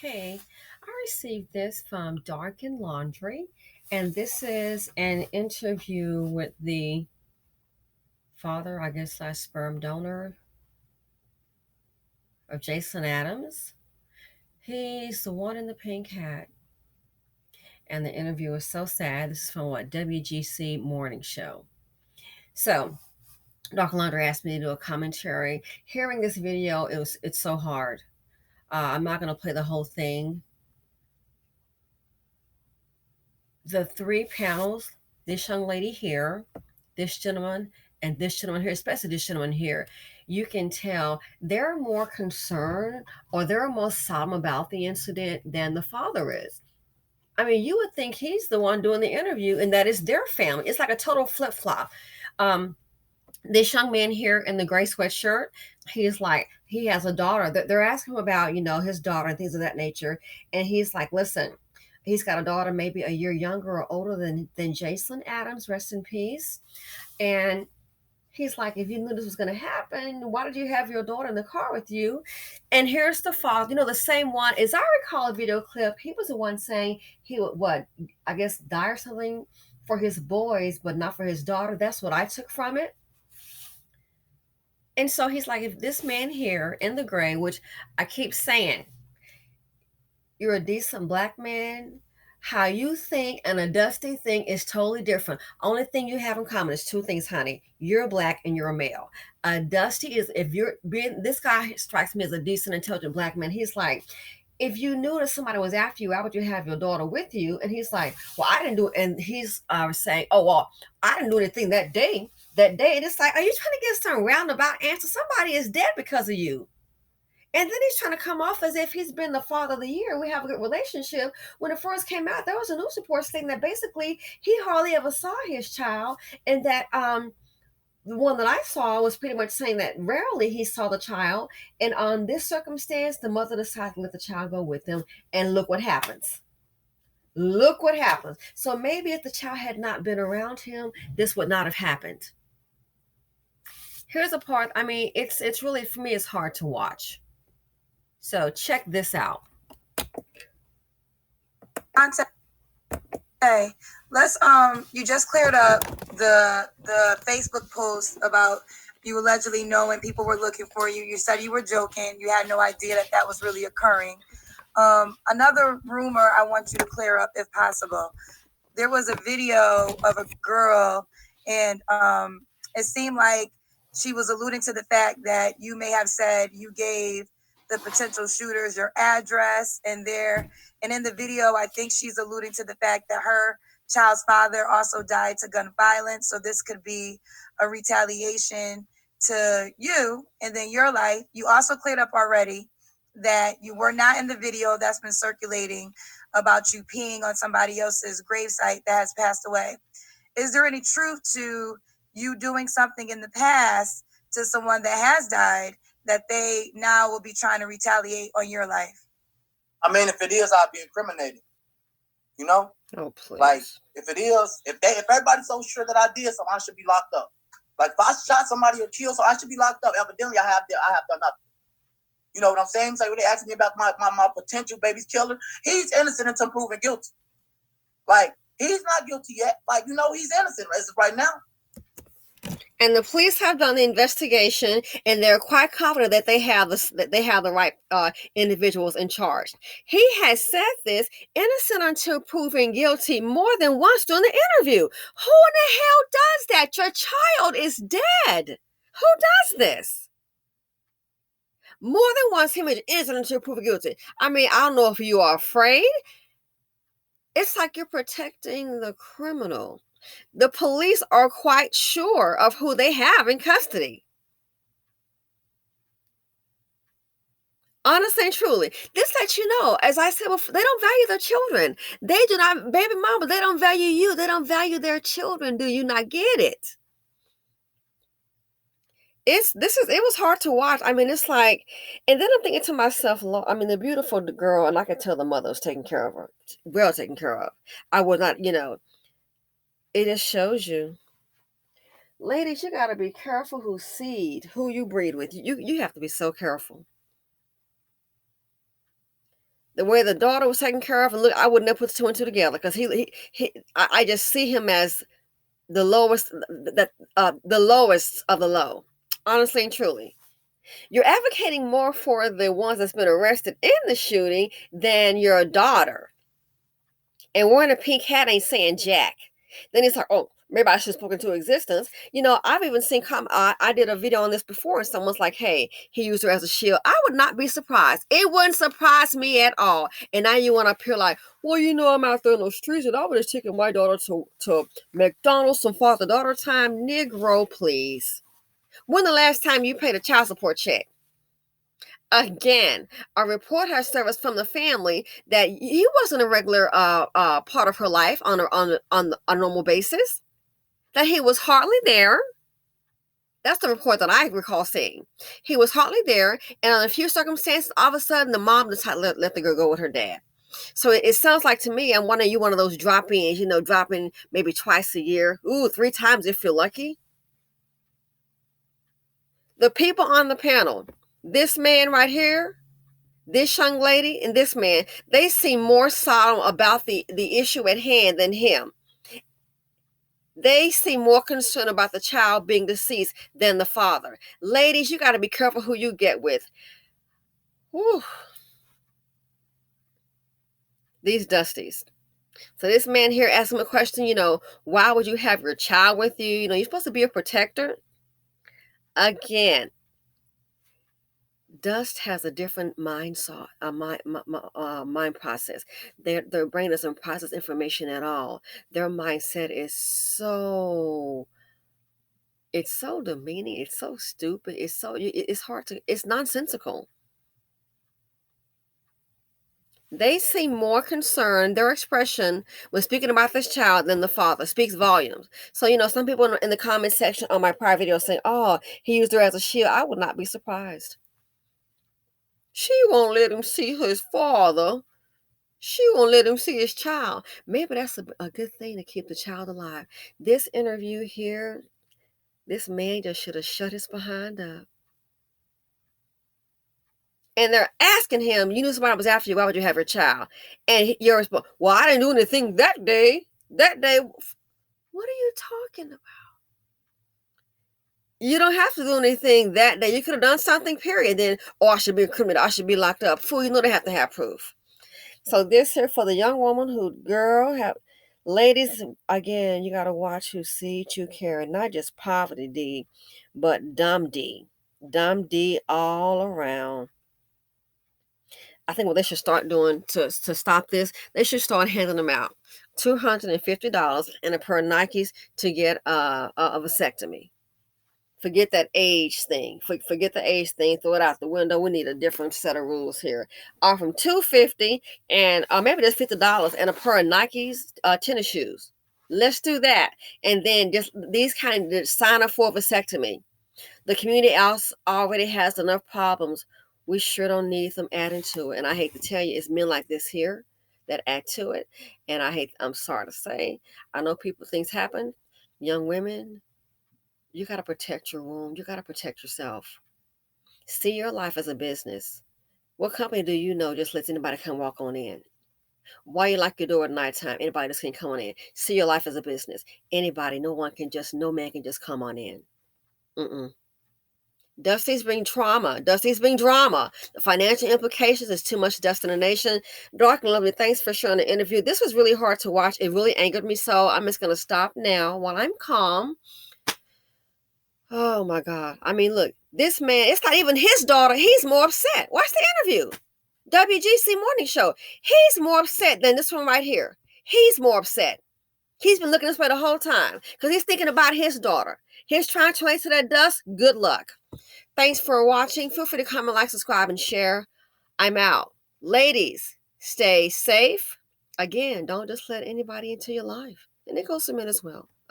Hey, I received this from Dark and Laundry, and this is an interview with the father, I guess, slash sperm donor of Jaslyn Adams. He's the one in the pink hat, and the interview is so sad. This is from what WGC Morning Show. So, Dark and Laundry asked me to do a commentary. Hearing this video, it's so hard. I'm not going to play the whole thing. The three panels, this young lady here, this gentleman, and this gentleman here, especially this gentleman here, you can tell they're more concerned or they're more solemn about the incident than the father is. I mean, you would think he's the one doing the interview and that is their family. It's like a total flip flop. This young man here in the gray sweatshirt, he's like, he has a daughter. They're asking him about, his daughter and things of that nature. And he's like, listen, he's got a daughter maybe a year younger or older than Jaslyn Adams, rest in peace. And he's like, if you knew this was going to happen, why did you have your daughter in the car with you? And here's the father, the same one. As I recall a video clip, he was the one saying he would, I guess, die or something for his boys, but not for his daughter. That's what I took from it. And so he's like, if this man here in the gray, which I keep saying, you're a decent black man, how you think and a dusty thing is totally different. Only thing you have in common is two things, honey. You're black and you're a male. A dusty is, if you're being, this guy strikes me as a decent, intelligent black man. He's like, if you knew that somebody was after you, why would you have your daughter with you? And he's like, well, I didn't do it. And he's saying, oh, well, I didn't do anything that day. And it's like, are you trying to get some roundabout answer? Somebody is dead because of you. And then he's trying to come off as if he's been the father of the year. We have a good relationship. When it first came out, there was a news report saying that basically he hardly ever saw his child, and that the one that I saw was pretty much saying that rarely he saw the child. And on this circumstance, the mother decided to let the child go with him, and look what happens. Look what happens. So maybe if the child had not been around him, this would not have happened. Here's a part. I mean, it's really, for me, it's hard to watch. So check this out. Hey, let's you just cleared up the Facebook post about you allegedly knowing people were looking for you. You said you were joking. You had no idea that was really occurring. Another rumor I want you to clear up if possible. There was a video of a girl, and it seemed like she was alluding to the fact that you may have said you gave the potential shooters your address, and in the video, I think she's alluding to the fact that her child's father also died to gun violence. So this could be a retaliation to you and then your life. You also cleared up already that you were not in the video that's been circulating about you peeing on somebody else's gravesite that has passed away. Is there any truth to you doing something in the past to someone that has died that they now will be trying to retaliate on your life? I mean, if it is, I'll be incriminated. You know? Oh, please. Like, if it is, if everybody's so sure that I did something, I should be locked up. Like, if I shot somebody or killed, so I should be locked up. Evidently, I have done nothing. You know what I'm saying? So when they asking me about my potential baby's killer, he's innocent until proven guilty. Like, he's not guilty yet. Like, he's innocent as of right now. And the police have done the investigation, and they're quite confident that they have the right individuals in charge. He has said this, innocent until proven guilty, more than once during the interview. Who in the hell does that? Your child is dead. Who does this? More than once, him is innocent until proven guilty. I mean, I don't know if you are afraid. It's like you're protecting the criminal. The police are quite sure of who they have in custody. Honestly and truly, this lets you know, as I said before, they don't value their children. They do not, baby mama, they don't value you. They don't value their children. Do you not get it? It was hard to watch. I mean, it's like, and then I'm thinking to myself, I mean, the beautiful girl, and I could tell the mother was taking care of her, well taken care of. I would not, it just shows you. Ladies, you got to be careful who you breed with. You have to be so careful. the way the daughter was taken care of, and look, I would never put two and two together because I just see him as the lowest, the lowest of the low, honestly and truly. You're advocating more for the ones that's been arrested in the shooting than your daughter. And wearing a pink hat ain't saying jack. Then it's like, oh, maybe I should have spoken to existence. I've even seen, I did a video on this before, and someone's like, hey, he used her as a shield. I would not be surprised. It wouldn't surprise me at all. And now you want to appear like, well, I'm out there in those streets, and I would have taken my daughter to MacDonald's, some father-daughter time. Negro, please. When the last time you paid a child support check? Again, a report has surfaced from the family that he wasn't a regular part of her life on a normal basis, that he was hardly there. That's the report that I recall seeing. He was hardly there, and on a few circumstances, all of a sudden, the mom decided let the girl go with her dad. So it sounds like to me, I'm wondering, you one of those drop-ins, dropping maybe twice a year. Ooh, 3 times if you're lucky. The people on the panel, this man right here, this young lady, and this man, they seem more solemn about the issue at hand than him. They seem more concerned about the child being deceased than the father. Ladies, you got to be careful who you get with. Whew. These dusties. So this man here asked him a question, why would you have your child with you? You're supposed to be a protector. Again, dust has a different mind process. Their brain doesn't process information at all. Their mindset is it's so demeaning. It's so stupid. It's hard to. It's nonsensical. They seem more concerned. Their expression when speaking about this child than the father speaks volumes. So, some people in the comment section on my prior video saying, "Oh, he used her as a shield." I would not be surprised. She won't let him see his father. She won't let him see his child. Maybe that's a good thing to keep the child alive. This interview here, this man just should have shut his behind up. And they're asking him, you knew somebody was after you, why would you have your child? And your response, well, I didn't do anything that day. That day, what are you talking about? You don't have to do anything that day. You could have done something, period. Then, I should be a criminal. I should be locked up. Fool, they have to have proof. So this here for the young woman who, ladies, again, you got to watch who sees you carry, not just poverty D, but dumb D. Dumb D all around. I think what they should start doing to stop this, they should start handing them out $250 and a pair of Nikes to get a vasectomy. Forget that age thing. Forget the age thing. Throw it out the window. We need a different set of rules here. From $250 and maybe just $50 and a pair of Nikes tennis shoes. Let's do that. And then just these kind of sign up for a vasectomy. The community else already has enough problems. We sure don't need them adding to it. And I hate to tell you, it's men like this here that add to it. And I'm sorry to say, I know things happen. Young women, you got to protect your womb. You got to protect yourself. See your life as a business. What company do you know just lets anybody come walk on in? Why you lock your door at nighttime? Anybody just can come on in. See your life as a business. Anybody, no man can just come on in. Dusty's bring trauma. Dusty's bring drama. The financial implications is too much dust in the nation. Dark and lovely, thanks for sharing the interview. This was really hard to watch. It really angered me. So I'm just going to stop now while I'm calm. Oh my God. I mean, look, this man, it's not even his daughter. He's more upset. Watch the interview. WGC Morning Show. He's more upset than this one right here. He's more upset. He's been looking this way the whole time because he's thinking about his daughter. He's trying to relate to that dust. Good luck. Thanks for watching. Feel free to comment, like, subscribe, and share. I'm out. Ladies, stay safe. Again, don't just let anybody into your life. And it goes to men as well.